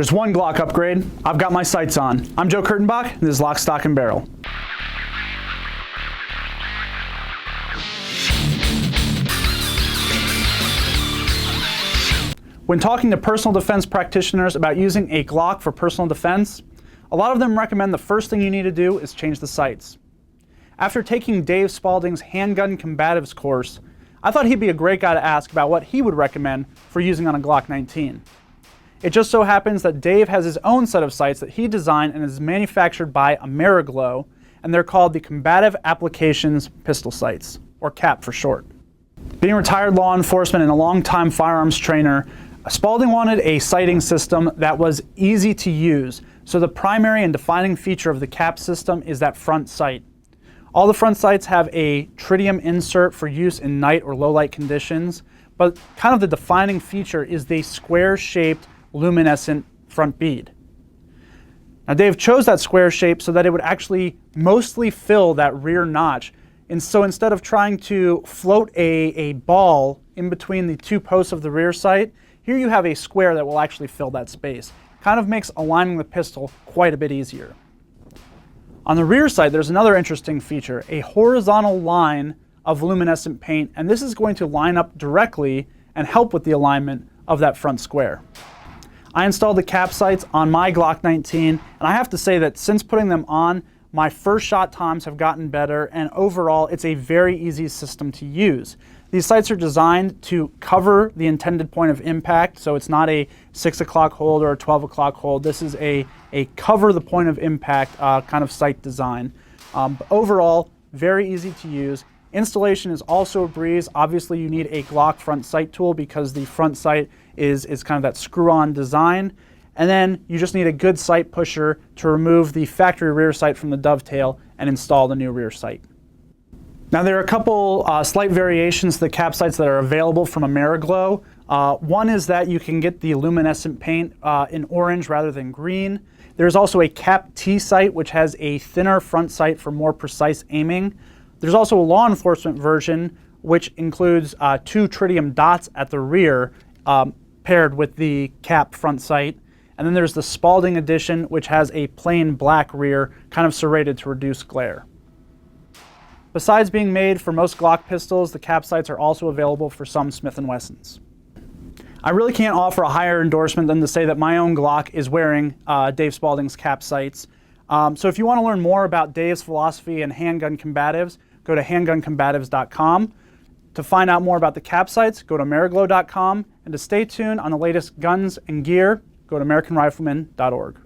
There's one Glock upgrade. I've got my sights on. I'm Joe Kurtenbach, and this is Lock, Stock, and Barrel. When talking to personal defense practitioners about using a Glock for personal defense, a lot of them recommend the first thing you need to do is change the sights. After taking Dave Spaulding's Handgun Combatives course, I thought he'd be a great guy to ask about what he would recommend for using on a Glock 19. It just so happens that Dave has his own set of sights that he designed and is manufactured by AmeriGlo, and they're called the Combative Applications Pistol Sights, or CAP for short. Being retired law enforcement and a longtime firearms trainer, Spaulding wanted a sighting system that was easy to use, so the primary and defining feature of the CAP system is that front sight. All the front sights have a tritium insert for use in night or low light conditions, but kind of the defining feature is the square-shaped luminescent front bead. Now Dave chose that square shape so that it would actually mostly fill that rear notch, and so instead of trying to float a ball in between the two posts of the rear sight, here you have a square that will actually fill that space. Kind of makes aligning the pistol quite a bit easier. On the rear side, there's another interesting feature, a horizontal line of luminescent paint, and this is going to line up directly and help with the alignment of that front square. I installed the CAP sights on my Glock 19, and I have to say that since putting them on, my first shot times have gotten better, and overall it's a very easy system to use. These sights are designed to cover the intended point of impact, so it's not a 6 o'clock hold or a 12 o'clock hold. This is a cover the point of impact kind of sight design. But overall, very easy to use. Installation is also a breeze. Obviously you need a Glock front sight tool because the front sight is kind of that screw-on design. And then you just need a good sight pusher to remove the factory rear sight from the dovetail and install the new rear sight. Now there are a couple slight variations to the CAP sights that are available from AmeriGlo. One is that you can get the luminescent paint in orange rather than green. There's also a CAP T sight which has a thinner front sight for more precise aiming. There's also a law enforcement version which includes 2 tritium dots at the rear paired with the CAP front sight. And then there's the Spaulding edition which has a plain black rear, kind of serrated to reduce glare. Besides being made for most Glock pistols, the CAP sights are also available for some Smith & Wessons. I really can't offer a higher endorsement than to say that my own Glock is wearing Dave Spaulding's CAP sights. So if you want to learn more about Dave's philosophy and handgun combatives, go to handguncombatives.com. To find out more about the CAP sights, go to AmeriGlo.com. And to stay tuned on the latest guns and gear, go to AmericanRifleman.org.